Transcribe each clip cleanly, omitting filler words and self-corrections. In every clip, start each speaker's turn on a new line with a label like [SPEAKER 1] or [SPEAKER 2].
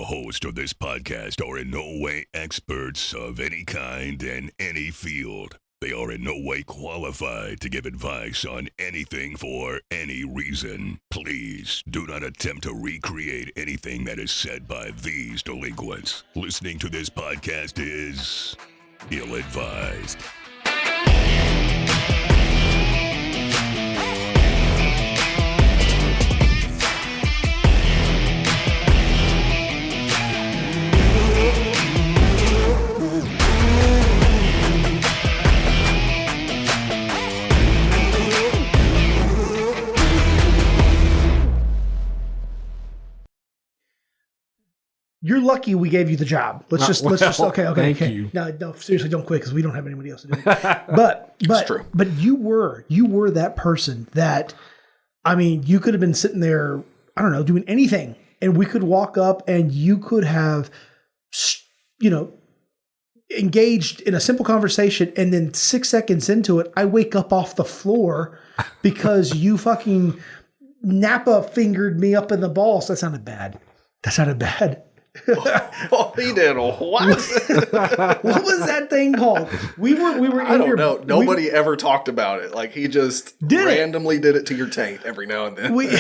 [SPEAKER 1] hosts of this podcast are in no way experts of any kind in any field. They are in no way qualified to give advice on anything for any reason. Please do not attempt to recreate anything that is said by these delinquents. Listening to this podcast is ill-advised.
[SPEAKER 2] You're lucky we gave you the job. Let's just okay.
[SPEAKER 3] Thank you.
[SPEAKER 2] No, seriously, don't quit because we don't have anybody else to do it. But
[SPEAKER 4] true.
[SPEAKER 2] But you were that person that, I mean, you could have been sitting there, I don't know, doing anything, and we could walk up and you could have, engaged in a simple conversation, and then 6 seconds into it, I wake up off the floor because you fucking Napa fingered me up in the balls. That sounded bad.
[SPEAKER 4] Oh, he did. What?
[SPEAKER 2] What was that thing called? We were.
[SPEAKER 4] I don't know. Nobody ever talked about it. Like he just randomly did it to your taint every now and then.
[SPEAKER 2] You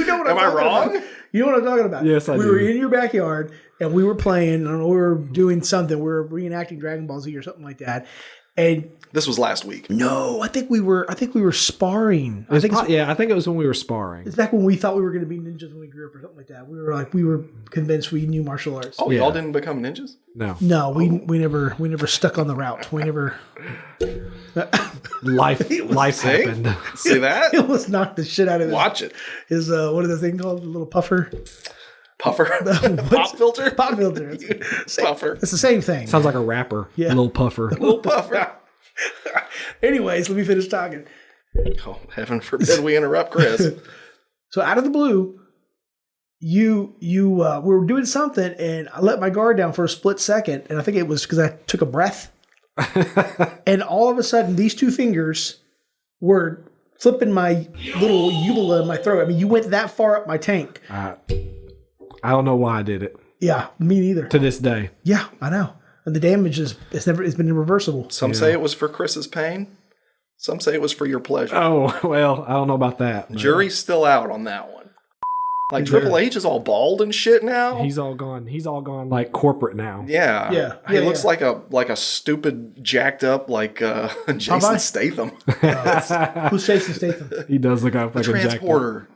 [SPEAKER 2] know what
[SPEAKER 4] Am I wrong?
[SPEAKER 2] About. You know what I'm talking about.
[SPEAKER 3] Yes, I do.
[SPEAKER 2] We were in your backyard and we were playing. I don't know, we were doing something. We were reenacting Dragon Ball Z or something like that. And
[SPEAKER 4] this was last week.
[SPEAKER 2] no, I think we were sparring. I think
[SPEAKER 3] it was when we were sparring.
[SPEAKER 2] it's back when we thought we were going to be ninjas when we grew up or something like that. We were convinced we knew martial arts.
[SPEAKER 4] Oh, y'all didn't become ninjas?
[SPEAKER 3] No.
[SPEAKER 2] We never stuck on the route. We never.
[SPEAKER 3] Life happened.
[SPEAKER 4] See that?
[SPEAKER 2] It almost knocked the shit out of it.
[SPEAKER 4] Watch it.
[SPEAKER 2] His what is the thing called? The little puffer.
[SPEAKER 4] Puffer? Pop filter?
[SPEAKER 2] Pop filter.
[SPEAKER 4] Puffer.
[SPEAKER 2] It's the same thing.
[SPEAKER 3] Sounds like a rapper.
[SPEAKER 2] Yeah.
[SPEAKER 3] Little puffer.
[SPEAKER 4] Little puffer.
[SPEAKER 2] Anyways, let me finish talking.
[SPEAKER 4] Oh, heaven forbid we interrupt Chris.
[SPEAKER 2] So out of the blue, we were doing something, and I let my guard down for a split second, and I think it was because I took a breath. And all of a sudden, these two fingers were flipping my little uvula in my throat. I mean, you went that far up my tank.
[SPEAKER 3] I don't know why I did it.
[SPEAKER 2] Yeah, me neither.
[SPEAKER 3] To this day.
[SPEAKER 2] Yeah, I know. And the damage it's been irreversible.
[SPEAKER 4] Some say it was for Chris's pain. Some say it was for your pleasure.
[SPEAKER 3] Oh, well, I don't know about that.
[SPEAKER 4] Jury's still out on that one. Like Triple H is all bald and shit now.
[SPEAKER 3] He's all gone like corporate now.
[SPEAKER 4] Yeah. He looks like a stupid jacked up Jason Statham.
[SPEAKER 2] Who's Jason Statham?
[SPEAKER 3] He does look like a
[SPEAKER 4] transporter.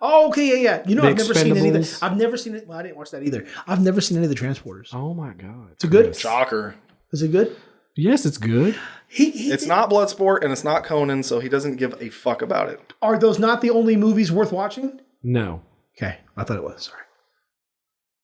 [SPEAKER 2] Oh, okay, yeah. You know, I've never seen any of
[SPEAKER 3] Expendables.
[SPEAKER 2] I've never seen it. Well, I didn't watch that either. I've never seen any of the Transporters.
[SPEAKER 3] Oh my God.
[SPEAKER 2] Is it good?
[SPEAKER 4] Shocker.
[SPEAKER 2] Is it good?
[SPEAKER 3] Yes, it's good.
[SPEAKER 4] It's not Bloodsport and it's not Conan, so he doesn't give a fuck about it.
[SPEAKER 2] Are those not the only movies worth watching?
[SPEAKER 3] No.
[SPEAKER 2] Okay, I thought it was.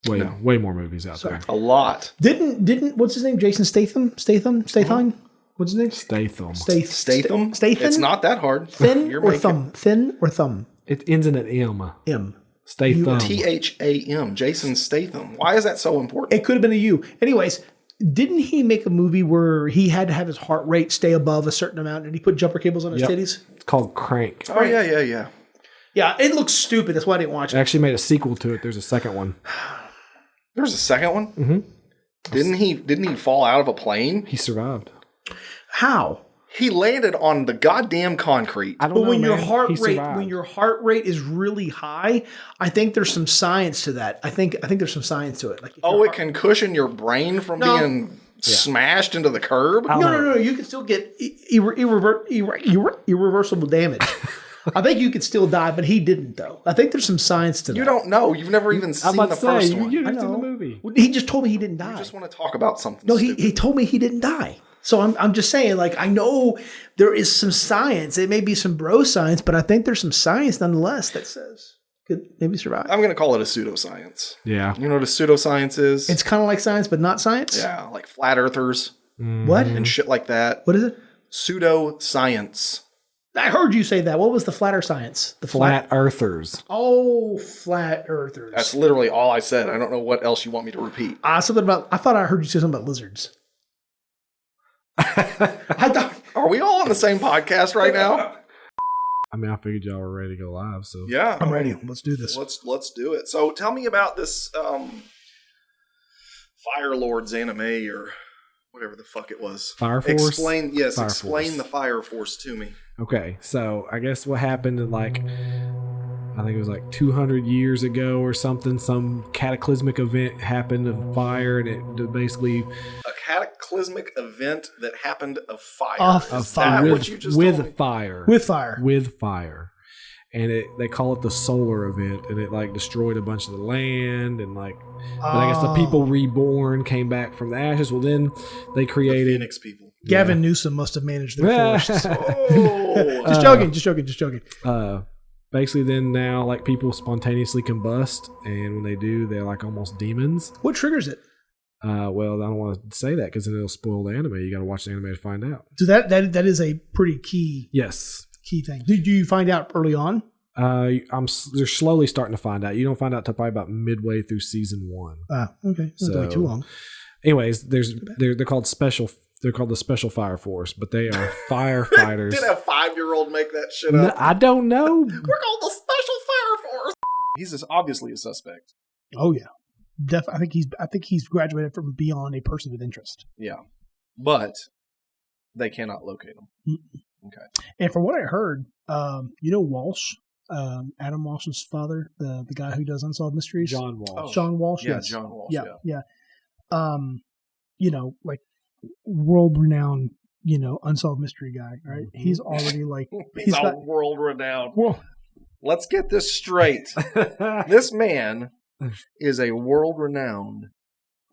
[SPEAKER 2] Sorry.
[SPEAKER 3] Way more movies out there.
[SPEAKER 4] A lot.
[SPEAKER 2] Didn't what's his name? Jason Statham?
[SPEAKER 3] Uh-huh.
[SPEAKER 2] What's his name?
[SPEAKER 3] Statham.
[SPEAKER 4] Statham?
[SPEAKER 2] Statham?
[SPEAKER 4] It's not that hard.
[SPEAKER 2] Thin or thumb? Thin or thumb?
[SPEAKER 3] It ends in an M.
[SPEAKER 2] M.
[SPEAKER 3] Statham.
[SPEAKER 4] Tham. Jason Statham. Why is that so important?
[SPEAKER 2] It could have been a U. Anyways, didn't he make a movie where he had to have his heart rate stay above a certain amount and he put jumper cables on his titties?
[SPEAKER 3] It's called Crank.
[SPEAKER 4] Oh, yeah.
[SPEAKER 2] Yeah, it looks stupid. That's why I didn't watch
[SPEAKER 3] It
[SPEAKER 2] it.
[SPEAKER 3] actually made a sequel to it. There's a second one.
[SPEAKER 4] There's a second one?
[SPEAKER 3] Mm-hmm.
[SPEAKER 4] Didn't he fall out of a plane?
[SPEAKER 3] He survived.
[SPEAKER 2] How?
[SPEAKER 4] He landed on the goddamn concrete.
[SPEAKER 3] I don't
[SPEAKER 2] But
[SPEAKER 3] know,
[SPEAKER 2] when
[SPEAKER 3] man.
[SPEAKER 2] your heart rate is really high, I think there's some science to that. I think there's some science to it. Like
[SPEAKER 4] it can cushion your brain from being smashed into the curb?
[SPEAKER 2] No. You can still get irreversible damage. I think you could still die, but he didn't, though. I think there's some science to that.
[SPEAKER 4] You don't know. You've never even seen the first one.
[SPEAKER 3] You didn't see the movie.
[SPEAKER 2] He just told me he didn't die.
[SPEAKER 4] You just want to talk about something
[SPEAKER 2] No,
[SPEAKER 4] stupid.
[SPEAKER 2] he told me he didn't die. So I'm just saying, like, I know there is some science. It may be some bro science, but I think there's some science nonetheless that says could maybe survive.
[SPEAKER 4] I'm going to call it a pseudoscience.
[SPEAKER 3] Yeah.
[SPEAKER 4] You know what a pseudoscience is?
[SPEAKER 2] It's kind of like science, but not science.
[SPEAKER 4] Yeah, like flat earthers
[SPEAKER 2] What?
[SPEAKER 4] and shit like that.
[SPEAKER 2] What is it?
[SPEAKER 4] Pseudoscience.
[SPEAKER 2] I heard you say that. What was the flatter science? The
[SPEAKER 3] Flat Earthers.
[SPEAKER 2] Oh, flat earthers.
[SPEAKER 4] That's literally all I said. I don't know what else you want me to repeat.
[SPEAKER 2] Something about. I thought I heard you say something about lizards. I thought.
[SPEAKER 4] Are we all on the same podcast right now?
[SPEAKER 3] I mean, I figured y'all were ready to go live, so
[SPEAKER 4] Yeah,
[SPEAKER 2] I'm ready. Let's do this.
[SPEAKER 4] Let's do it. So tell me about this Fire Lords anime or whatever the fuck it was.
[SPEAKER 3] Fire Force.
[SPEAKER 4] Explain
[SPEAKER 3] Force.
[SPEAKER 4] the Fire Force to me.
[SPEAKER 3] Okay, so I guess what happened in I think it was 200 years ago or something. Some cataclysmic event happened of fire, and it basically
[SPEAKER 4] A cataclysmic event that happened of fire.
[SPEAKER 2] Of fire.
[SPEAKER 4] That what you just told me?
[SPEAKER 3] fire.
[SPEAKER 2] With fire.
[SPEAKER 3] And they call it the solar event, and it destroyed a bunch of the land, and but I guess the people reborn came back from the ashes. Well, then they created
[SPEAKER 4] The Phoenix people.
[SPEAKER 2] Gavin Newsom must have managed their forests.
[SPEAKER 4] Oh,
[SPEAKER 2] Just joking.
[SPEAKER 3] Basically, then now people spontaneously combust, and when they do, they're almost demons.
[SPEAKER 2] What triggers it?
[SPEAKER 3] Well, I don't want to say that because then it'll spoil the anime. You got to watch the anime to find out.
[SPEAKER 2] So that is a pretty key thing. Did you find out early on?
[SPEAKER 3] They're slowly starting to find out. You don't find out till probably about midway through season 1.
[SPEAKER 2] Okay, not really too long.
[SPEAKER 3] Anyways, they're called special. They're called the Special Fire Force, but they are firefighters.
[SPEAKER 4] Did a 5-year-old make that shit
[SPEAKER 3] No,
[SPEAKER 4] up?
[SPEAKER 3] I don't know.
[SPEAKER 4] We're called the Special Fire Force. He's obviously a suspect.
[SPEAKER 2] Oh yeah, I think he's graduated from beyond a person of interest.
[SPEAKER 4] Yeah, but they cannot locate him.
[SPEAKER 2] Mm-mm.
[SPEAKER 4] Okay.
[SPEAKER 2] And from what I heard, Walsh, Adam Walsh's father, the guy who does Unsolved Mysteries,
[SPEAKER 3] John Walsh.
[SPEAKER 2] John Walsh,
[SPEAKER 4] Yeah,
[SPEAKER 2] yes.
[SPEAKER 4] John Walsh.
[SPEAKER 2] Yeah. World-renowned, Unsolved Mystery guy, right?
[SPEAKER 3] Mm-hmm.
[SPEAKER 2] He's already
[SPEAKER 4] He's all world renowned.
[SPEAKER 2] Well,
[SPEAKER 4] Let's get this straight. This man is a world renowned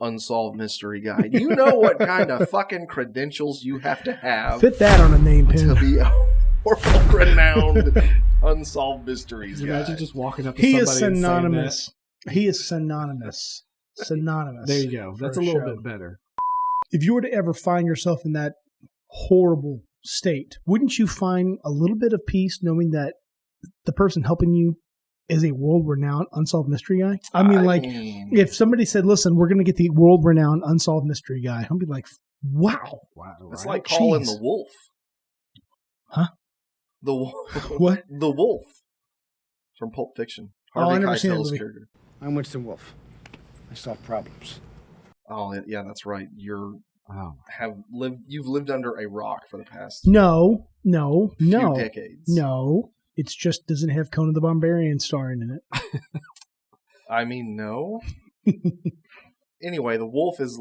[SPEAKER 4] unsolved mystery guy. Do you know what kind of fucking credentials you have to have
[SPEAKER 2] fit that on a name pin.
[SPEAKER 4] to be a world renowned unsolved mysteries guy?
[SPEAKER 3] Imagine just walking up to
[SPEAKER 2] He
[SPEAKER 3] somebody
[SPEAKER 2] is
[SPEAKER 3] and saying
[SPEAKER 2] synonymous. He is synonymous. Synonymous.
[SPEAKER 3] There you go. That's a little bit better.
[SPEAKER 2] If you were to ever find yourself in that horrible state, wouldn't you find a little bit of peace knowing that the person helping you is a world-renowned unsolved mystery guy? I mean, if somebody said, listen, we're going to get the world-renowned unsolved mystery guy, I'd be like, wow.
[SPEAKER 4] It's like calling
[SPEAKER 2] Jeez.
[SPEAKER 4] the wolf.
[SPEAKER 2] Huh?
[SPEAKER 4] The wolf.
[SPEAKER 2] What?
[SPEAKER 4] The wolf from Pulp Fiction.
[SPEAKER 2] Oh, I
[SPEAKER 4] Harvey
[SPEAKER 2] never seen that
[SPEAKER 4] Keitel's
[SPEAKER 2] movie.
[SPEAKER 4] character.
[SPEAKER 5] I'm Winston Wolf. I solve problems.
[SPEAKER 4] Oh yeah, that's right. You've lived under a rock for the past
[SPEAKER 2] No.
[SPEAKER 4] few decades.
[SPEAKER 2] No. It's just doesn't have Conan the Barbarian starring in it.
[SPEAKER 4] I mean, no. Anyway, the wolf is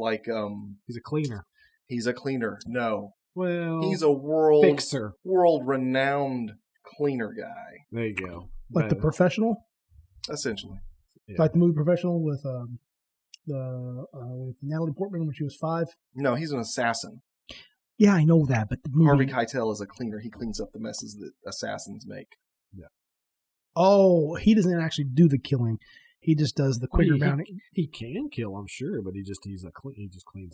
[SPEAKER 3] He's a cleaner.
[SPEAKER 4] he's a cleaner. No,
[SPEAKER 3] Well,
[SPEAKER 4] he's a world
[SPEAKER 3] fixer.
[SPEAKER 4] renowned cleaner guy.
[SPEAKER 3] There you go.
[SPEAKER 2] Like The Professional?
[SPEAKER 4] Essentially,
[SPEAKER 3] Yeah.
[SPEAKER 2] Like the movie Professional with Natalie Portman when she was 5?
[SPEAKER 4] no, he's an assassin.
[SPEAKER 2] Yeah, I know that, but the movie...
[SPEAKER 4] Harvey Keitel is a cleaner. He cleans up the messes that assassins make.
[SPEAKER 2] Oh, he doesn't actually do the killing. He just does the quicker bounty.
[SPEAKER 3] He can kill, I'm sure, but he just cleans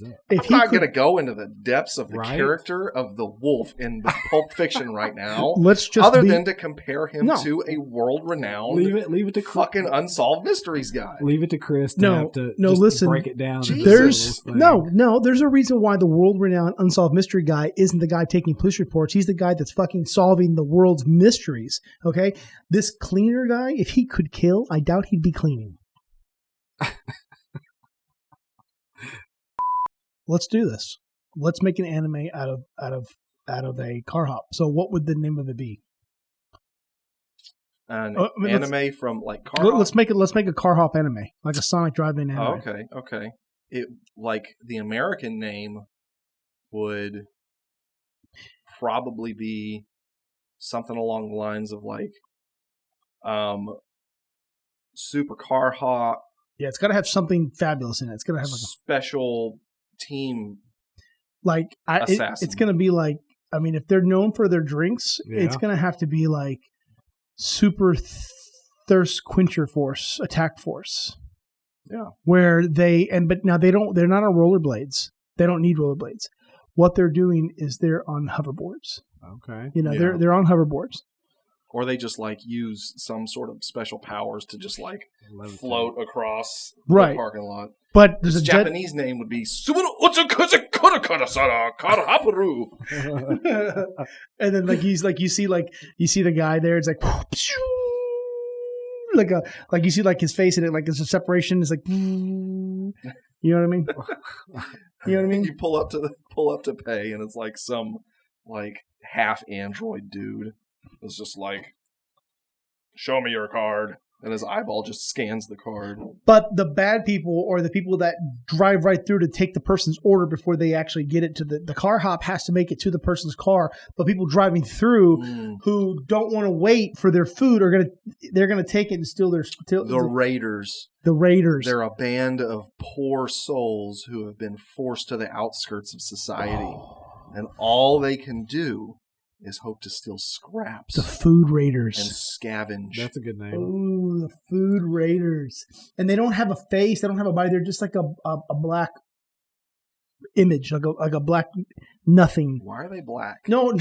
[SPEAKER 3] up.
[SPEAKER 2] If
[SPEAKER 4] I'm
[SPEAKER 2] he
[SPEAKER 4] not
[SPEAKER 2] could-
[SPEAKER 4] going to go into the depths of the
[SPEAKER 3] Right?
[SPEAKER 4] character of the wolf in the Pulp Fiction right now,
[SPEAKER 2] Let's just
[SPEAKER 4] other
[SPEAKER 2] be-
[SPEAKER 4] than to compare him
[SPEAKER 2] No.
[SPEAKER 4] to a world-renowned
[SPEAKER 3] Leave it to
[SPEAKER 4] fucking unsolved mysteries guy.
[SPEAKER 3] Leave it to Chris to
[SPEAKER 2] No,
[SPEAKER 3] have to
[SPEAKER 2] no,
[SPEAKER 3] just
[SPEAKER 2] listen.
[SPEAKER 3] break it down. into
[SPEAKER 2] There's
[SPEAKER 3] this little thing.
[SPEAKER 2] there's a reason why the world-renowned unsolved mystery guy isn't the guy taking police reports. He's the guy that's fucking solving the world's mysteries. Okay, this cleaner guy, if he could kill, I doubt he'd be cleaning. Let's do this. Let's make an anime out of a car hop. So, what would the name of it be?
[SPEAKER 4] An
[SPEAKER 2] I mean,
[SPEAKER 4] anime from like car.
[SPEAKER 2] Let's make a car hop anime, like a Sonic Drive-In anime.
[SPEAKER 4] Oh, okay. It the American name would probably be something along the lines of Super Car Hop.
[SPEAKER 2] Yeah, it's got to have something fabulous in it. It's got to have
[SPEAKER 4] Special Team.
[SPEAKER 2] It's going to be like, I mean, if they're known for their drinks, it's
[SPEAKER 3] Yeah.
[SPEAKER 2] going to have to be like Super Thirst Quencher Force, Attack Force.
[SPEAKER 4] Yeah.
[SPEAKER 2] Where but now they're not on rollerblades. They don't need rollerblades. What they're doing is they're on hoverboards.
[SPEAKER 3] Okay.
[SPEAKER 2] They're on hoverboards.
[SPEAKER 4] Or they just like use some sort of special powers to just like float across
[SPEAKER 2] Right.
[SPEAKER 4] the parking lot.
[SPEAKER 2] But there's
[SPEAKER 4] His
[SPEAKER 2] a
[SPEAKER 4] Japanese name would be Subaru Karahaparu.
[SPEAKER 2] and then like you see the guy there. It's like like you see like his face in it. Like there's a separation. It's like you know what I mean. You know what I mean.
[SPEAKER 4] You pull up to pay, and it's like some like half android dude. It's just like, show me your card. And his eyeball just scans the card.
[SPEAKER 2] But the bad people or the people that drive right through to take the person's order before they actually get it to the car hop has to make it to the person's car. But people driving through who don't want to wait for their food they're gonna take it and steal their
[SPEAKER 4] the Raiders.
[SPEAKER 2] The Raiders.
[SPEAKER 4] They're a band of poor souls who have been forced to the outskirts of society, and all they can do is hope to steal scraps.
[SPEAKER 2] The Food Raiders.
[SPEAKER 4] And scavenge.
[SPEAKER 3] That's a good name.
[SPEAKER 2] Oh, the Food Raiders. And they don't have a face. They don't have a body. They're just like a black image, like a black nothing.
[SPEAKER 4] Why are they black?
[SPEAKER 2] No.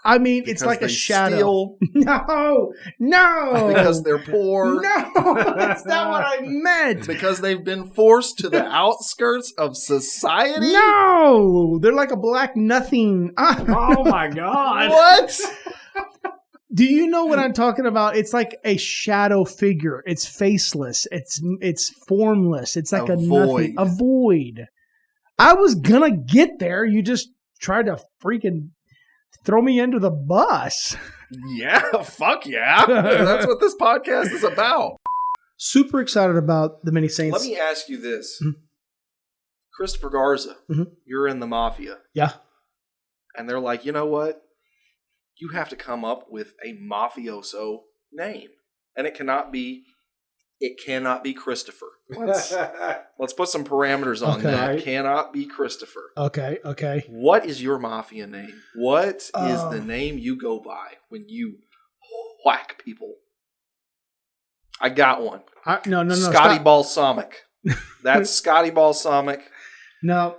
[SPEAKER 2] I mean, it's like a shadow. No.
[SPEAKER 4] Because they're poor.
[SPEAKER 2] No, that's not what I meant.
[SPEAKER 4] Because they've been forced to the outskirts of society?
[SPEAKER 2] No, they're like a black nothing.
[SPEAKER 3] Oh my God.
[SPEAKER 4] What?
[SPEAKER 2] Do you know what I'm talking about? It's like a shadow figure. It's faceless. It's formless. It's like a nothing. A void. I was gonna get there. You just tried to freaking throw me under the bus.
[SPEAKER 4] Yeah, fuck yeah. That's what this podcast is about.
[SPEAKER 2] Super excited about the Many Saints.
[SPEAKER 4] Let me ask you this. Mm-hmm. Christopher Garza, you're in the Mafia.
[SPEAKER 2] Yeah.
[SPEAKER 4] And they're like, you know what? You have to come up with a mafioso name. And it cannot be Christopher. Let's put some parameters on that. Right. Cannot be Christopher.
[SPEAKER 2] Okay.
[SPEAKER 4] What is your mafia name? What is the name you go by when you whack people? I got one.
[SPEAKER 2] No.
[SPEAKER 4] Scotty Balsamic. That's Scotty Balsamic.
[SPEAKER 2] No.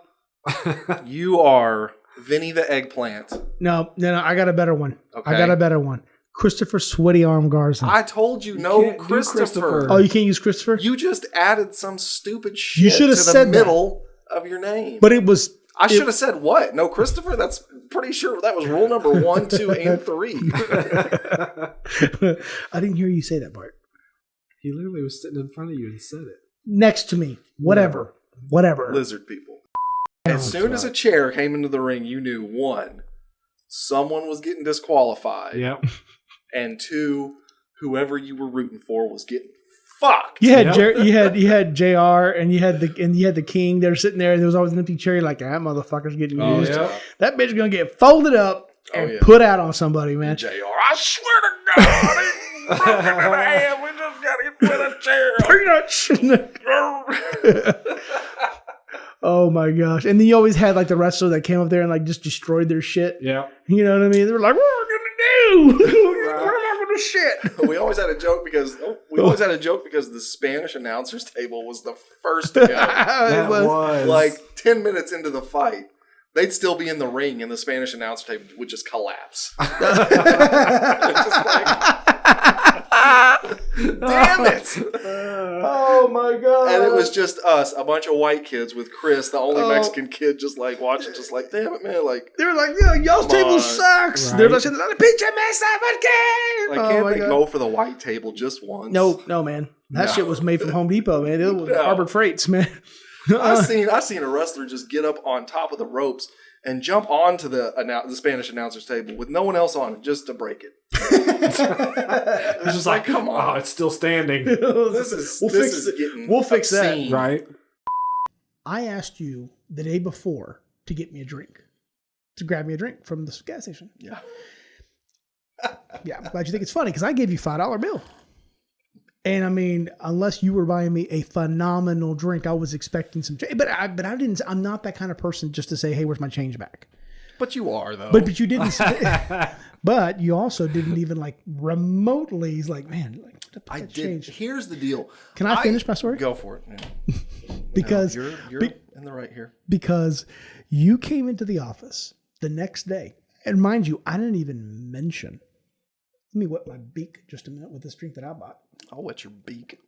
[SPEAKER 4] You are Vinny the Eggplant.
[SPEAKER 2] No. I got a better one. Okay. I got a better one. Christopher Sweaty Arm Garza.
[SPEAKER 4] I told you no Christopher.
[SPEAKER 2] Oh, you can't use Christopher?
[SPEAKER 4] You just added some stupid shit to the middle of your name.
[SPEAKER 2] But it was...
[SPEAKER 4] I should have said what? No Christopher? That's pretty sure that was rule number 1, 2, and 3.
[SPEAKER 2] I didn't hear you say that part.
[SPEAKER 3] He literally was sitting in front of you and said it.
[SPEAKER 2] Next to me. Whatever.
[SPEAKER 4] Lizard people. As soon as a chair came into the ring, you knew, 1, someone was getting disqualified.
[SPEAKER 3] Yep.
[SPEAKER 4] And 2, whoever you were rooting for was getting fucked.
[SPEAKER 2] You had you had JR and you had the King. They're sitting there, and there was always an empty chair. Like, that motherfucker's getting used. Yeah. That bitch is gonna get folded up and put out on somebody, man.
[SPEAKER 4] And JR, I swear to God, he's broken in half. We just gotta get with a chair.
[SPEAKER 2] Peanuts. Oh my gosh! And then you always had like the wrestler that came up there and like just destroyed their shit.
[SPEAKER 3] Yeah,
[SPEAKER 2] you know what I mean. They were like, "What are we gonna do? We're not gonna shit."
[SPEAKER 4] We always had a joke because the Spanish announcers table was the first to go.
[SPEAKER 2] It was
[SPEAKER 4] like 10 minutes into the fight. They'd still be in the ring, and the Spanish announcer table would just collapse. Damn it!
[SPEAKER 2] Oh my God!
[SPEAKER 4] And it was just us, a bunch of white kids with Chris, the only Mexican kid, just like watching, just like, damn it, man! Like
[SPEAKER 2] they were like, "Yeah, y'all's table sucks." Right. They're like, "Pinche mesa,
[SPEAKER 4] like, can't they go for the white table just once?
[SPEAKER 2] No, man. That shit was made from Home Depot, man. It was Harbor Freights, man.
[SPEAKER 4] I seen a wrestler just get up on top of the ropes and jump onto the Spanish announcer's table with no one else on it, just to break it.
[SPEAKER 3] It was just like, come on, it's still standing.
[SPEAKER 2] We'll fix that,
[SPEAKER 3] right?
[SPEAKER 2] I asked you the day before to get me a drink, to grab me a drink from the gas station.
[SPEAKER 4] Yeah.
[SPEAKER 2] Yeah, I'm glad you think it's funny because I gave you $5 bill. And I mean, unless you were buying me a phenomenal drink, I was expecting some change. But I didn't. I'm not that kind of person just to say, "Hey, where's my change back?"
[SPEAKER 4] But you are though.
[SPEAKER 2] But you didn't. But you also didn't even like remotely. He's like, man, like
[SPEAKER 4] I did. Change. Here's the deal.
[SPEAKER 2] Can I finish my story?
[SPEAKER 4] Go for it. Yeah.
[SPEAKER 2] Because
[SPEAKER 4] you're in the right here.
[SPEAKER 2] Because you came into the office the next day, and mind you, I didn't even mention Let me wet my beak just a minute with this drink that I bought.
[SPEAKER 4] I'll wet your beak.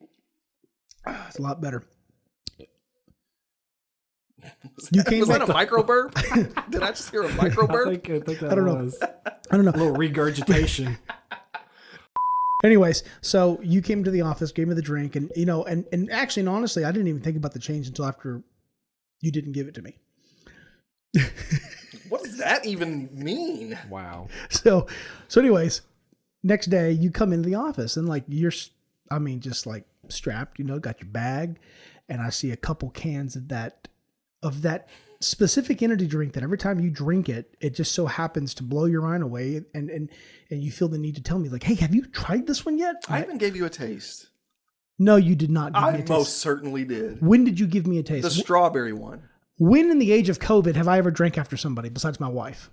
[SPEAKER 2] It's a lot better.
[SPEAKER 4] Was that a micro burp? Did I just hear a micro burp?
[SPEAKER 3] I think that
[SPEAKER 2] I don't know.
[SPEAKER 3] was
[SPEAKER 2] I don't know.
[SPEAKER 3] a little regurgitation.
[SPEAKER 2] Anyways, so you came to the office, gave me the drink, and and actually, and honestly, I didn't even think about the change until after you didn't give it to me.
[SPEAKER 4] What does that even mean?
[SPEAKER 3] Wow.
[SPEAKER 2] So anyways, next day you come into the office and like just like strapped, got your bag, and I see a couple cans of that specific energy drink that every time you drink it, it just so happens to blow your mind away, and you feel the need to tell me like, hey, have you tried this one yet?
[SPEAKER 4] I even gave you a taste.
[SPEAKER 2] No, you did not give me a
[SPEAKER 4] I
[SPEAKER 2] taste.
[SPEAKER 4] most certainly did.
[SPEAKER 2] When did you give me a taste?
[SPEAKER 4] The strawberry one.
[SPEAKER 2] When in the age of COVID have I ever drank after somebody besides my wife?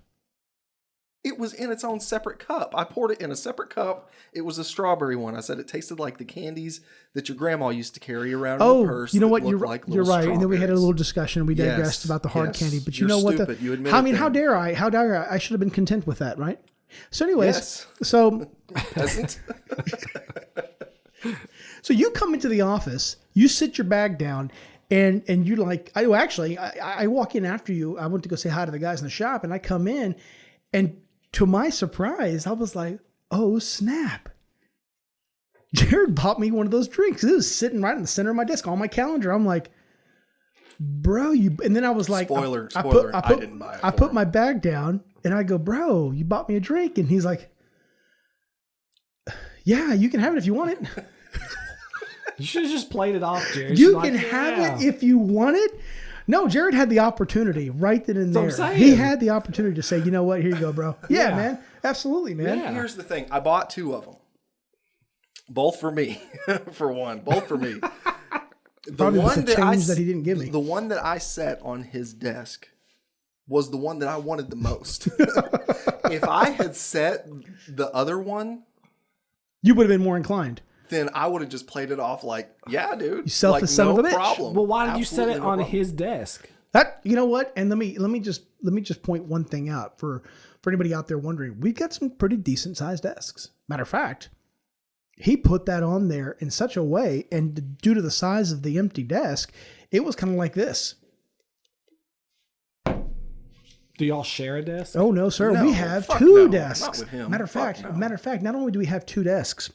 [SPEAKER 4] It was in its own separate cup. I poured it in a separate cup. It was a strawberry one. I said it tasted like the candies that your grandma used to carry around in her purse.
[SPEAKER 2] You know
[SPEAKER 4] that
[SPEAKER 2] what?
[SPEAKER 4] looked
[SPEAKER 2] You're,
[SPEAKER 4] like
[SPEAKER 2] you're
[SPEAKER 4] little
[SPEAKER 2] right. And then we had a
[SPEAKER 4] strawberries.
[SPEAKER 2] little discussion. We digressed
[SPEAKER 4] Yes,
[SPEAKER 2] about the hard
[SPEAKER 4] yes.
[SPEAKER 2] candy. But you
[SPEAKER 4] You're
[SPEAKER 2] know what?
[SPEAKER 4] stupid. You admit
[SPEAKER 2] I
[SPEAKER 4] it
[SPEAKER 2] mean, how
[SPEAKER 4] then.
[SPEAKER 2] dare I? How dare I? I should have been content with that, right? So anyways,
[SPEAKER 4] Yes.
[SPEAKER 2] so
[SPEAKER 4] Peasant.
[SPEAKER 2] So you come into the office, you sit your bag down, and you're like, I walk in after you. I went to go say hi to the guys in the shop, and I come in, and to my surprise, I was like, oh snap. Jared bought me one of those drinks. It was sitting right in the center of my desk on my calendar. I'm like, bro, and then I was like,
[SPEAKER 4] Spoiler,
[SPEAKER 2] I
[SPEAKER 4] didn't buy it.
[SPEAKER 2] I put my bag down and I go, bro, you bought me a drink. And he's like, yeah, you can have it if you want it.
[SPEAKER 3] You should have just played it off, Jared.
[SPEAKER 2] You
[SPEAKER 3] She's
[SPEAKER 2] can
[SPEAKER 3] like,
[SPEAKER 2] have
[SPEAKER 3] yeah.
[SPEAKER 2] it if you want it. No, Jared had the opportunity right then and
[SPEAKER 3] That's
[SPEAKER 2] there.
[SPEAKER 3] what I'm
[SPEAKER 2] He
[SPEAKER 3] saying.
[SPEAKER 2] had the opportunity to say, you know what, here you go, bro. Yeah,
[SPEAKER 3] Yeah.
[SPEAKER 2] man. Absolutely, man.
[SPEAKER 3] Yeah.
[SPEAKER 4] Here's the thing. I bought 2 of them. Both for me. For one. Both for me.
[SPEAKER 2] Probably with the change that he didn't give me.
[SPEAKER 4] The one that I set on his desk was the one that I wanted the most. If I had set the other one,
[SPEAKER 2] You would have been more inclined.
[SPEAKER 4] then I would have just played it off like, yeah, dude.
[SPEAKER 2] You selfish
[SPEAKER 4] like,
[SPEAKER 2] son
[SPEAKER 4] no
[SPEAKER 2] of a bitch.
[SPEAKER 4] problem.
[SPEAKER 3] Well, why did you set
[SPEAKER 4] Absolutely
[SPEAKER 3] it
[SPEAKER 4] no
[SPEAKER 3] on
[SPEAKER 4] problem.
[SPEAKER 3] his desk?
[SPEAKER 2] That, you know what? And let me just point one thing out for anybody out there wondering. We've got some pretty decent sized desks. Matter of fact, he put that on there in such a way, and due to the size of the empty desk, it was kind of like this.
[SPEAKER 3] Do y'all share a desk?
[SPEAKER 2] Oh no, sir.
[SPEAKER 4] No,
[SPEAKER 2] we have
[SPEAKER 4] fuck
[SPEAKER 2] 2
[SPEAKER 4] no,
[SPEAKER 2] desks.
[SPEAKER 4] not with him.
[SPEAKER 2] Matter of
[SPEAKER 4] Fuck
[SPEAKER 2] fact,
[SPEAKER 4] no.
[SPEAKER 2] not only do we have 2 desks,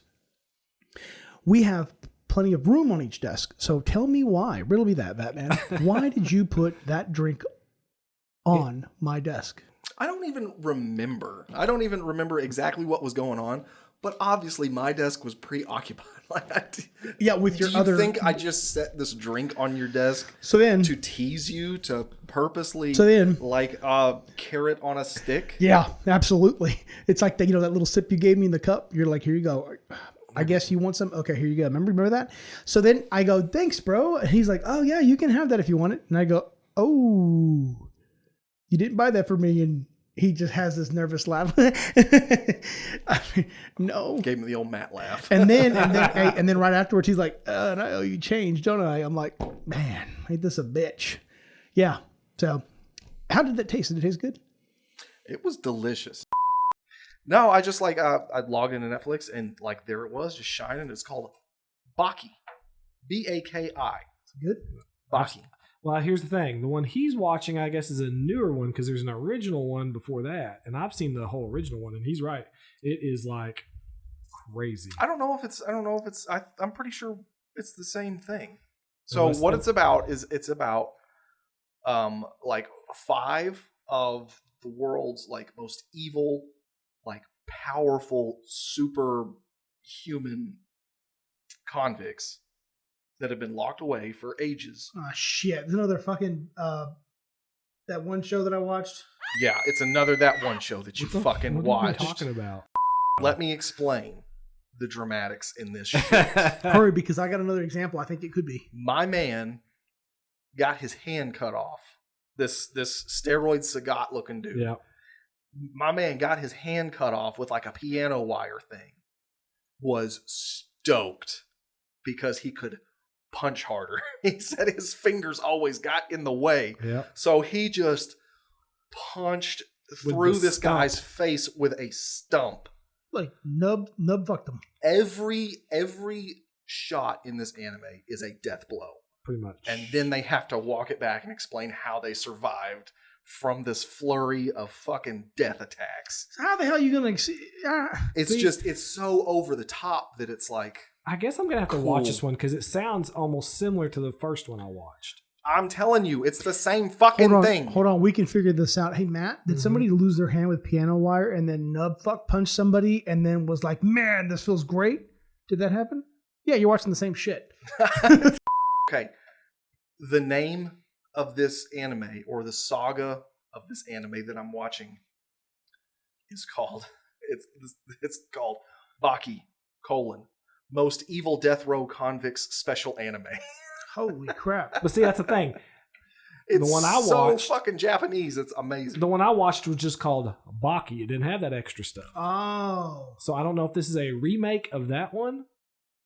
[SPEAKER 2] we have plenty of room on each desk. So tell me why. Riddle me that, Batman. Why did you put that drink on my desk?
[SPEAKER 4] I don't even remember. I don't even remember exactly what was going on. But obviously, my desk was preoccupied.
[SPEAKER 2] Yeah, with your
[SPEAKER 4] do you
[SPEAKER 2] other.
[SPEAKER 4] think I just set this drink on your desk
[SPEAKER 2] So then,
[SPEAKER 4] to tease you, to purposely,
[SPEAKER 2] So then-
[SPEAKER 4] like a carrot on a stick?
[SPEAKER 2] yeah, absolutely. It's like that little sip you gave me in the cup. You're like, here you go. I guess you want some. Okay, here you go. Remember that? So then I go, thanks, bro. And he's like, oh yeah, you can have that if you want it. And I go, oh, you didn't buy that for me. And he just has this nervous laugh. I mean, no.
[SPEAKER 4] Gave me the old Matt laugh.
[SPEAKER 2] And then right afterwards, he's like, and I owe you change, don't I? I'm like, man, ain't this a bitch? Yeah. So how did that taste? Did it taste good?
[SPEAKER 4] It was delicious. No, I just like I logged into Netflix and like there it was, just shining. It's called Baki, Baki.
[SPEAKER 2] Good.
[SPEAKER 4] Baki.
[SPEAKER 3] Well, here's the thing. The one he's watching, I guess, is a newer one because there's an original one before that. And I've seen the whole original one, and he's right. It is like crazy.
[SPEAKER 4] I don't know if it's. I'm pretty sure it's the same thing. So
[SPEAKER 3] Unless
[SPEAKER 4] what
[SPEAKER 3] the-
[SPEAKER 4] it's about is it's about like 5 of the world's like most evil, like powerful, super human convicts that have been locked away for ages.
[SPEAKER 2] Oh shit! There's another fucking that one show that I watched.
[SPEAKER 4] Yeah, it's another that one show that you
[SPEAKER 3] What the-
[SPEAKER 4] fucking
[SPEAKER 3] what are you
[SPEAKER 4] watched.
[SPEAKER 3] talking about?
[SPEAKER 4] Let me explain the dramatics in this show.
[SPEAKER 2] Hurry, because I got another example. I think it could be.
[SPEAKER 4] My man got his hand cut off. This steroid Sagat looking dude.
[SPEAKER 3] Yeah.
[SPEAKER 4] My man got his hand cut off with like a piano wire thing. Was stoked because he could punch harder. He said his fingers always got in the way.
[SPEAKER 3] Yeah.
[SPEAKER 4] So he just punched
[SPEAKER 3] With
[SPEAKER 4] through
[SPEAKER 3] the
[SPEAKER 4] this
[SPEAKER 3] stump.
[SPEAKER 4] guy's face with a stump.
[SPEAKER 2] Like nub fucked them.
[SPEAKER 4] Every shot in this anime is a death blow.
[SPEAKER 3] Pretty much.
[SPEAKER 4] And then they have to walk it back and explain how they survived from this flurry of fucking death attacks.
[SPEAKER 2] How the hell are you gonna?
[SPEAKER 4] It's so over the top that it's like.
[SPEAKER 3] I guess I'm gonna have to watch this one because it sounds almost similar to the first one I watched.
[SPEAKER 4] I'm telling you, it's the same fucking thing.
[SPEAKER 2] Hold on, we can figure this out. Hey Matt, did somebody lose their hand with piano wire and then nub fuck punch somebody and then was like, man, this feels great? Did that happen? Yeah, you're watching the same shit.
[SPEAKER 4] Okay. The name of this anime, or the saga of this anime that I'm watching, is called it's called Baki: Most Evil Death Row Convicts Special Anime.
[SPEAKER 2] Holy crap.
[SPEAKER 3] But see, that's the thing.
[SPEAKER 4] It's
[SPEAKER 3] the one I
[SPEAKER 4] so
[SPEAKER 3] watched,
[SPEAKER 4] fucking Japanese. It's amazing.
[SPEAKER 3] the one I watched was just called Baki. It didn't have that extra stuff.
[SPEAKER 2] Oh.
[SPEAKER 3] So I don't know if this is a remake of that one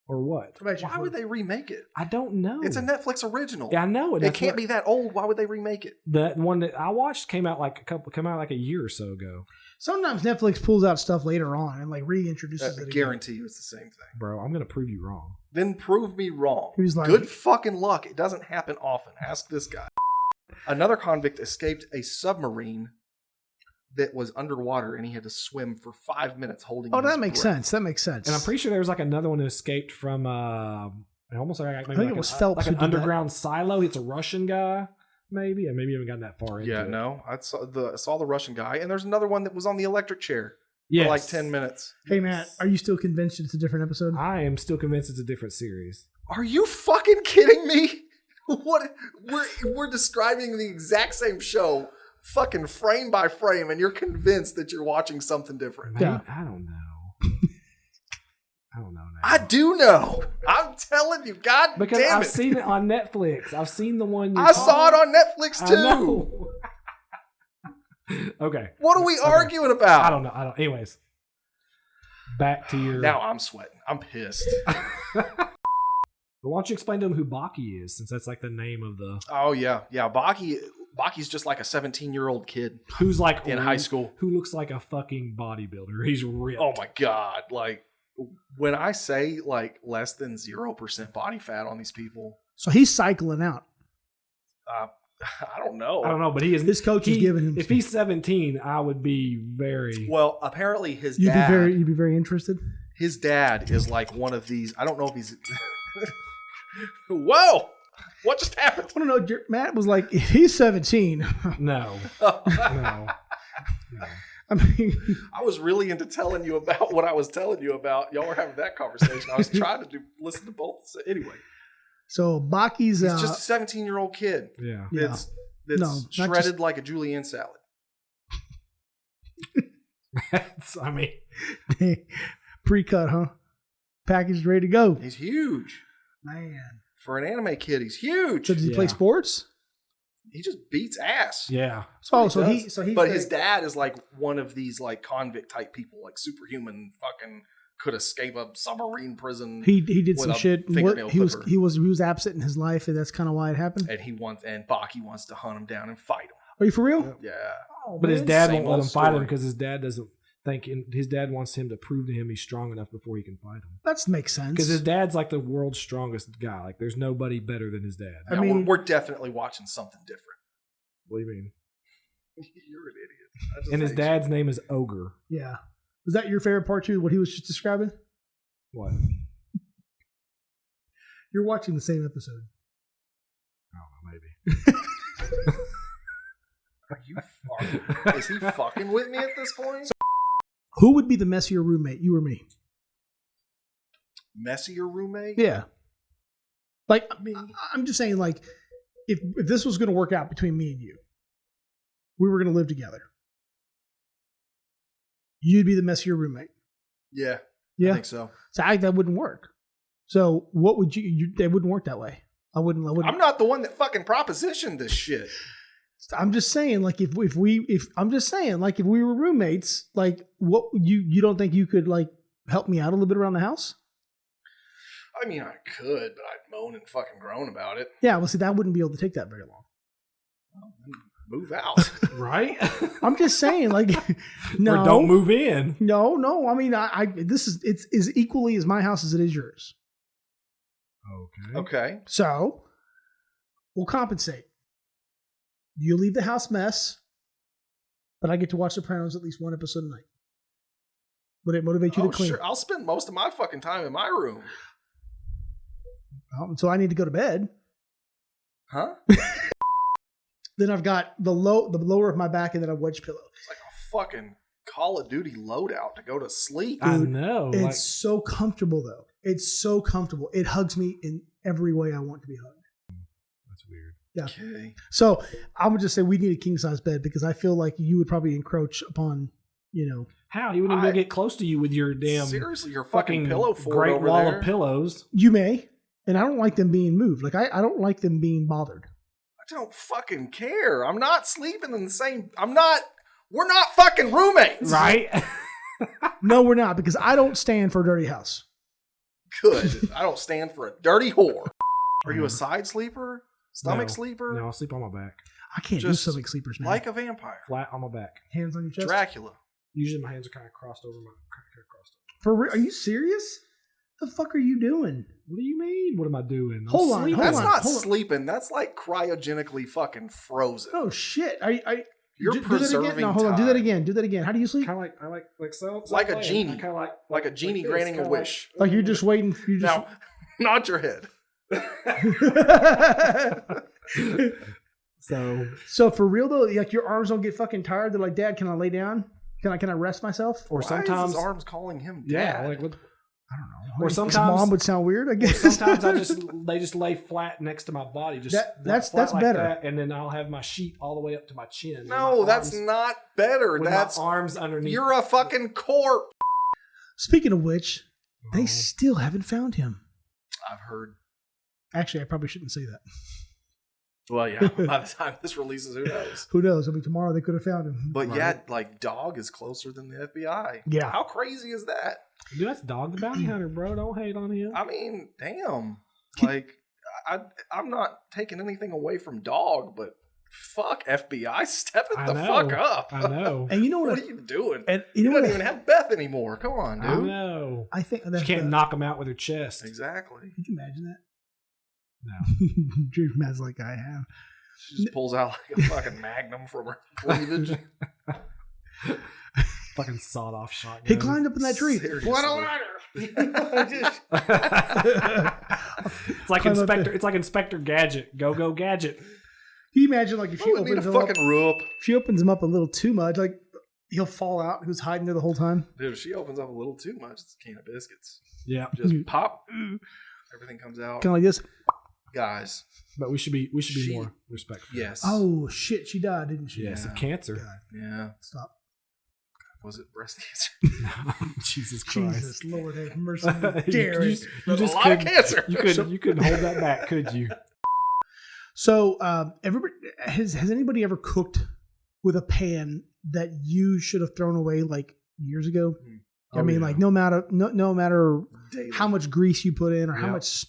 [SPEAKER 3] or what.
[SPEAKER 4] Why would they remake it?
[SPEAKER 3] I don't know.
[SPEAKER 4] It's a Netflix original.
[SPEAKER 3] Yeah, I know.
[SPEAKER 4] It can't be that old. Why would they remake it?
[SPEAKER 3] The one that I watched came out like a year or so ago.
[SPEAKER 2] Sometimes Netflix pulls out stuff later on and like reintroduces it.
[SPEAKER 4] Guarantee you it's the same thing.
[SPEAKER 3] Bro, I'm gonna prove you wrong.
[SPEAKER 4] Then prove me wrong.
[SPEAKER 2] He was like-
[SPEAKER 4] Good fucking luck. It doesn't happen often. Ask this guy. Another convict escaped a submarine that was underwater, and he had to swim for 5 minutes holding.
[SPEAKER 2] Oh,
[SPEAKER 4] his
[SPEAKER 2] that makes
[SPEAKER 4] breath.
[SPEAKER 2] sense. That makes sense.
[SPEAKER 3] And I'm pretty sure there was like another one that escaped from almost like maybe
[SPEAKER 2] I think
[SPEAKER 3] like
[SPEAKER 2] it was Phelps
[SPEAKER 3] like
[SPEAKER 2] who
[SPEAKER 3] an
[SPEAKER 2] did
[SPEAKER 3] underground silo. It's a Russian guy, maybe. Yeah, maybe you haven't gotten that far into
[SPEAKER 4] Yeah,
[SPEAKER 3] it.
[SPEAKER 4] no. I saw the Russian guy, and there's another one that was on the electric chair
[SPEAKER 3] Yes.
[SPEAKER 4] for like 10 minutes.
[SPEAKER 2] Hey Matt, are you still convinced it's a different episode?
[SPEAKER 3] I am still convinced it's a different series.
[SPEAKER 4] Are you fucking kidding me? What we're describing the exact same show, fucking frame by frame, and you're convinced that you're watching something different.
[SPEAKER 2] Yeah.
[SPEAKER 3] I don't know. I don't know now.
[SPEAKER 4] I do know. I'm telling you, God
[SPEAKER 3] Because
[SPEAKER 4] damn
[SPEAKER 3] I've
[SPEAKER 4] it.
[SPEAKER 3] seen it on Netflix. I've seen the one you
[SPEAKER 4] I saw it on Netflix
[SPEAKER 3] I
[SPEAKER 4] too.
[SPEAKER 3] know. Okay.
[SPEAKER 4] What are we
[SPEAKER 3] Okay.
[SPEAKER 4] arguing about?
[SPEAKER 3] I don't know. Anyways. Back to your
[SPEAKER 4] Now I'm sweating. I'm pissed.
[SPEAKER 3] But why don't you explain to them who Baki is, since that's like the name of the
[SPEAKER 4] Oh yeah. Baki's just like a 17-year-old kid
[SPEAKER 3] who's like
[SPEAKER 4] in high school.
[SPEAKER 3] who looks like a fucking bodybuilder. He's ripped.
[SPEAKER 4] Oh my god. Like when I say like less than 0% body fat on these people,
[SPEAKER 2] So he's cycling out.
[SPEAKER 4] I don't know.
[SPEAKER 3] I don't know, but he is.
[SPEAKER 2] His coach is giving him.
[SPEAKER 3] If he's 17, I would be very.
[SPEAKER 4] Well, apparently his
[SPEAKER 2] You'd
[SPEAKER 4] dad.
[SPEAKER 2] be very interested.
[SPEAKER 4] His dad is like one of these. I don't know if he's. Whoa! What just happened?
[SPEAKER 2] I don't know. Matt was like, if he's 17.
[SPEAKER 3] No, no.
[SPEAKER 2] I mean,
[SPEAKER 4] I was really into telling you about what I was telling you about. Y'all were having that conversation. I was trying to listen to both. Anyway,
[SPEAKER 2] so Baki's.
[SPEAKER 4] he's just a 17-year-old kid.
[SPEAKER 3] Yeah.
[SPEAKER 2] Yeah.
[SPEAKER 4] That's
[SPEAKER 2] No, not
[SPEAKER 4] shredded
[SPEAKER 2] just-
[SPEAKER 4] like a julienne salad.
[SPEAKER 3] I mean,
[SPEAKER 2] pre-cut, huh? Packaged, ready to go.
[SPEAKER 4] He's huge
[SPEAKER 2] Man.
[SPEAKER 4] for an anime kid. He's huge.
[SPEAKER 2] So does he play
[SPEAKER 3] Yeah.
[SPEAKER 2] sports?
[SPEAKER 4] He just beats ass.
[SPEAKER 3] yeah.
[SPEAKER 2] Oh, so he's
[SPEAKER 4] But his dad is like one of these like convict type people, like superhuman, fucking could escape a submarine prison.
[SPEAKER 2] he did
[SPEAKER 4] with
[SPEAKER 2] some
[SPEAKER 4] a
[SPEAKER 2] shit.
[SPEAKER 4] fingernail
[SPEAKER 2] He was
[SPEAKER 4] clipper.
[SPEAKER 2] absent in his life, and that's kind of why it happened.
[SPEAKER 4] and Baki wants to hunt him down and fight him.
[SPEAKER 2] Are you for real?
[SPEAKER 4] Yeah.
[SPEAKER 2] Oh,
[SPEAKER 3] But his
[SPEAKER 2] man.
[SPEAKER 3] dad
[SPEAKER 4] Same
[SPEAKER 3] won't let
[SPEAKER 4] old
[SPEAKER 3] him fight him
[SPEAKER 4] story.
[SPEAKER 3] because his dad doesn't think. His dad wants him to prove to him he's strong enough before he can fight him.
[SPEAKER 2] That makes sense.
[SPEAKER 3] Because his dad's like the world's strongest guy. Like there's nobody better than his dad.
[SPEAKER 2] I
[SPEAKER 4] Yeah,
[SPEAKER 2] mean-
[SPEAKER 4] we're definitely watching something different.
[SPEAKER 3] What do you mean?
[SPEAKER 4] You're an idiot. I just
[SPEAKER 3] And his
[SPEAKER 4] hate
[SPEAKER 3] dad's name is Ogre.
[SPEAKER 2] Yeah. Was that your favorite part too? What he was just describing?
[SPEAKER 3] What?
[SPEAKER 2] You're watching the same episode.
[SPEAKER 3] I don't know, maybe.
[SPEAKER 4] Is he fucking with me at this point?
[SPEAKER 2] Who would be the messier roommate? You or me?
[SPEAKER 4] Messier roommate?
[SPEAKER 2] Yeah. Like
[SPEAKER 4] Me.
[SPEAKER 2] I'm just saying, like, if this was going to work out between me and you, we were going to live together. You'd be the messier roommate.
[SPEAKER 4] Yeah. I
[SPEAKER 2] Yeah.
[SPEAKER 4] think so.
[SPEAKER 2] So that wouldn't work. So what would you? They wouldn't work that way. I wouldn't.
[SPEAKER 4] I'm not the one that fucking propositioned this shit.
[SPEAKER 2] I'm just saying, like, if we were roommates, like, what you don't think you could like help me out a little bit around the house?
[SPEAKER 4] I mean, I could, but I'd moan and fucking groan about it.
[SPEAKER 2] Yeah. Well, see, that wouldn't be able to take that very long.
[SPEAKER 4] Move out.
[SPEAKER 3] Right?
[SPEAKER 2] I'm just saying, like, no,
[SPEAKER 3] Or don't move in.
[SPEAKER 2] No. I mean, it's as equally as my house as it is yours.
[SPEAKER 3] Okay.
[SPEAKER 4] Okay.
[SPEAKER 2] So we'll compensate. You leave the house mess, but I get to watch Sopranos at least one episode a night. Would it motivate you to clean?
[SPEAKER 4] Sure. I'll spend most of my fucking time in my room.
[SPEAKER 2] So I need to go to bed.
[SPEAKER 4] Huh?
[SPEAKER 2] Then I've got the lower of my back, and then a wedge pillow.
[SPEAKER 4] It's like a fucking Call of Duty loadout to go to sleep.
[SPEAKER 3] I know.
[SPEAKER 2] It's
[SPEAKER 3] Like,
[SPEAKER 2] so comfortable, though. It's so comfortable. It hugs me in every way I want to be hugged.
[SPEAKER 3] that's weird.
[SPEAKER 2] Yeah.
[SPEAKER 4] Okay.
[SPEAKER 2] So I would just say we need a king size bed because I feel like you would probably encroach upon,
[SPEAKER 3] How? He wouldn't even get close to you with your damn
[SPEAKER 4] Seriously, your fucking pillow fort
[SPEAKER 3] great
[SPEAKER 4] over
[SPEAKER 3] wall
[SPEAKER 4] there.
[SPEAKER 3] of pillows.
[SPEAKER 2] You may, and I don't like them being moved. Like I don't like them being bothered.
[SPEAKER 4] I don't fucking care. I'm not sleeping in the same. We're not fucking roommates.
[SPEAKER 3] Right?
[SPEAKER 2] No, we're not because I don't stand for a dirty house.
[SPEAKER 4] Good. I don't stand for a dirty whore. Are you a side sleeper? Stomach
[SPEAKER 3] No.
[SPEAKER 4] sleeper?
[SPEAKER 3] No, I'll sleep on my back.
[SPEAKER 2] I can't do
[SPEAKER 4] Just
[SPEAKER 2] stomach sleepers, man.
[SPEAKER 4] Like a vampire.
[SPEAKER 3] Flat on my back.
[SPEAKER 2] Hands on your chest.
[SPEAKER 4] Dracula.
[SPEAKER 3] Usually my hands are kind of crossed over my
[SPEAKER 2] For real? Are you serious? The fuck are you doing?
[SPEAKER 3] What do you mean? What am I doing? I'm
[SPEAKER 2] Hold on,
[SPEAKER 3] sleeping.
[SPEAKER 2] hold
[SPEAKER 4] That's
[SPEAKER 2] on,
[SPEAKER 4] not
[SPEAKER 2] hold on.
[SPEAKER 4] sleeping. That's like cryogenically fucking frozen.
[SPEAKER 2] Oh shit!
[SPEAKER 4] You're
[SPEAKER 2] do that
[SPEAKER 4] preserving
[SPEAKER 2] again. No, hold on. Do that
[SPEAKER 4] time.
[SPEAKER 2] again. Do that again. How do you sleep?
[SPEAKER 3] Kind of like so.
[SPEAKER 4] Like a
[SPEAKER 3] playing.
[SPEAKER 4] genie.
[SPEAKER 3] I kinda
[SPEAKER 4] Like a genie
[SPEAKER 3] this,
[SPEAKER 4] granting a
[SPEAKER 3] kinda
[SPEAKER 4] wish.
[SPEAKER 2] Like you're just waiting. You just.
[SPEAKER 4] Now, nod your head.
[SPEAKER 2] So for real though, like your arms don't get fucking tired. They're like, Dad, can I lay down? Can I rest myself?
[SPEAKER 3] Or
[SPEAKER 4] Why is
[SPEAKER 3] sometimes,
[SPEAKER 4] his arms calling him
[SPEAKER 3] yeah,
[SPEAKER 4] dad?
[SPEAKER 3] like what,
[SPEAKER 2] I don't know.
[SPEAKER 3] Or
[SPEAKER 2] His
[SPEAKER 3] sometimes-
[SPEAKER 2] mom would sound weird. I
[SPEAKER 3] or
[SPEAKER 2] guess.
[SPEAKER 3] sometimes they just lay flat next to my body, just
[SPEAKER 2] That's
[SPEAKER 3] flat like
[SPEAKER 2] better.
[SPEAKER 3] that, and then I'll have my sheet all the way up to my chin. with
[SPEAKER 4] No,
[SPEAKER 3] my
[SPEAKER 4] that's
[SPEAKER 3] arms-
[SPEAKER 4] not better.
[SPEAKER 3] with
[SPEAKER 4] That's
[SPEAKER 3] my arms underneath.
[SPEAKER 4] you're a fucking corpse.
[SPEAKER 2] Speaking of which, they
[SPEAKER 3] Oh.
[SPEAKER 2] still haven't found him.
[SPEAKER 4] I've heard.
[SPEAKER 2] Actually, I probably shouldn't say that.
[SPEAKER 4] Well, yeah. By the time this releases, who knows?
[SPEAKER 2] Who knows? I mean, tomorrow they could have found him.
[SPEAKER 4] But yeah, like dog is closer than the FBI.
[SPEAKER 2] Yeah.
[SPEAKER 4] How crazy is that?
[SPEAKER 3] Dude, that's Dog the Bounty Hunter, bro. Don't hate on him.
[SPEAKER 4] I mean, damn. Like, I'm not taking anything away from dog, but fuck FBI, step it
[SPEAKER 3] I
[SPEAKER 4] the
[SPEAKER 3] know.
[SPEAKER 4] fuck up.
[SPEAKER 3] I know.
[SPEAKER 2] And you know
[SPEAKER 4] What
[SPEAKER 2] what?
[SPEAKER 4] are you doing?
[SPEAKER 2] And
[SPEAKER 4] You
[SPEAKER 2] you know
[SPEAKER 4] don't
[SPEAKER 2] what?
[SPEAKER 4] even have Beth anymore. Come on,
[SPEAKER 3] I
[SPEAKER 4] dude.
[SPEAKER 3] know.
[SPEAKER 2] I think
[SPEAKER 3] She
[SPEAKER 2] that's
[SPEAKER 3] can't knock him out with her chest.
[SPEAKER 4] Exactly.
[SPEAKER 2] Could you imagine that?
[SPEAKER 3] No.
[SPEAKER 2] Drew Matt's like I have.
[SPEAKER 4] She just pulls out like a fucking magnum from her cleavage.
[SPEAKER 3] Fucking sawed off shotgun.
[SPEAKER 2] He climbed up in that tree.
[SPEAKER 4] Seriously.
[SPEAKER 2] What a ladder!
[SPEAKER 3] It's like
[SPEAKER 2] Climb up
[SPEAKER 3] Inspector.
[SPEAKER 2] there.
[SPEAKER 3] It's like Inspector Gadget. Go Gadget.
[SPEAKER 2] Can you imagine like if she
[SPEAKER 4] Well, we need
[SPEAKER 2] opens
[SPEAKER 4] a
[SPEAKER 2] him up,
[SPEAKER 4] fucking rope.
[SPEAKER 2] if she opens him up a little too much, like he'll fall out. He was hiding there the whole time.
[SPEAKER 4] Dude, if she opens up a little too much, it's a can of biscuits.
[SPEAKER 3] Yeah,
[SPEAKER 4] Just pop. Everything comes out.
[SPEAKER 2] Kind of like this.
[SPEAKER 4] Guys,
[SPEAKER 3] but we should be
[SPEAKER 4] She-
[SPEAKER 3] more respectful.
[SPEAKER 4] yes.
[SPEAKER 2] Oh shit, she died, didn't she?
[SPEAKER 3] Yes,
[SPEAKER 4] Yeah.
[SPEAKER 3] of cancer.
[SPEAKER 2] God,
[SPEAKER 4] Yeah.
[SPEAKER 2] stop.
[SPEAKER 4] Was it breast cancer?
[SPEAKER 3] Jesus Christ.
[SPEAKER 2] Jesus, Lord have mercy.
[SPEAKER 3] you
[SPEAKER 2] Jared.
[SPEAKER 3] just, you
[SPEAKER 4] There's
[SPEAKER 3] just
[SPEAKER 4] a lot of
[SPEAKER 3] couldn't-
[SPEAKER 4] cancer.
[SPEAKER 3] You couldn't hold that back, could you?
[SPEAKER 2] So, everybody has anybody ever cooked with a pan that you should have thrown away like years ago? I
[SPEAKER 3] Oh,
[SPEAKER 2] mean,
[SPEAKER 3] yeah.
[SPEAKER 2] like no matter
[SPEAKER 4] Daily.
[SPEAKER 2] how much grease you put in or how
[SPEAKER 3] Yeah.
[SPEAKER 2] much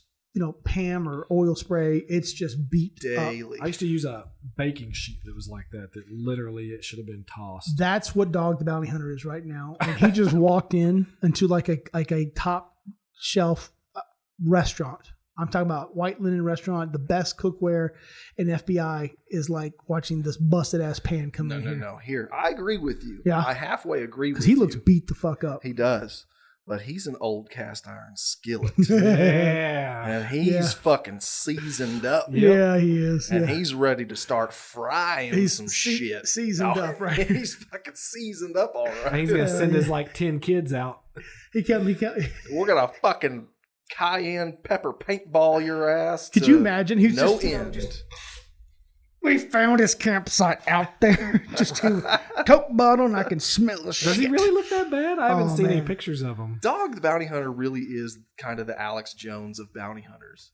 [SPEAKER 2] Pam or oil spray, it's just beat up.
[SPEAKER 4] Daily.
[SPEAKER 3] I used to use a baking sheet that was like that. That literally it should have been tossed.
[SPEAKER 2] That's what Dog the Bounty Hunter is right now. And he just walked in into like a top shelf restaurant. I'm talking about white linen restaurant, the best cookware, and FBI is like watching this busted ass pan come in here.
[SPEAKER 4] No. Here, I agree with you.
[SPEAKER 2] Yeah.
[SPEAKER 4] I halfway agree with
[SPEAKER 2] Because he looks
[SPEAKER 4] you.
[SPEAKER 2] beat the fuck up.
[SPEAKER 4] He does. But he's an old cast iron skillet.
[SPEAKER 3] Yeah.
[SPEAKER 4] And he's
[SPEAKER 2] Yeah.
[SPEAKER 4] fucking seasoned up.
[SPEAKER 2] Yeah, he is.
[SPEAKER 4] And
[SPEAKER 2] Yeah.
[SPEAKER 4] he's ready to start frying some shit.
[SPEAKER 2] seasoned
[SPEAKER 4] Oh,
[SPEAKER 2] up, right?
[SPEAKER 4] He's fucking seasoned up all
[SPEAKER 3] And
[SPEAKER 4] right.
[SPEAKER 3] he's gonna send
[SPEAKER 2] Yeah.
[SPEAKER 3] his like 10 kids out.
[SPEAKER 2] He can't.
[SPEAKER 4] We're gonna fucking cayenne pepper paintball your ass.
[SPEAKER 2] Could
[SPEAKER 4] to
[SPEAKER 2] you imagine? He's
[SPEAKER 4] no
[SPEAKER 2] just,
[SPEAKER 4] end.
[SPEAKER 2] We found his campsite out there. Just a Coke bottle, and I can smell the
[SPEAKER 3] Does
[SPEAKER 2] shit.
[SPEAKER 3] he really look that bad? I haven't
[SPEAKER 2] Oh,
[SPEAKER 3] seen any
[SPEAKER 2] man.
[SPEAKER 3] pictures of him.
[SPEAKER 4] Dog the Bounty Hunter really is kind of the Alex Jones of bounty hunters.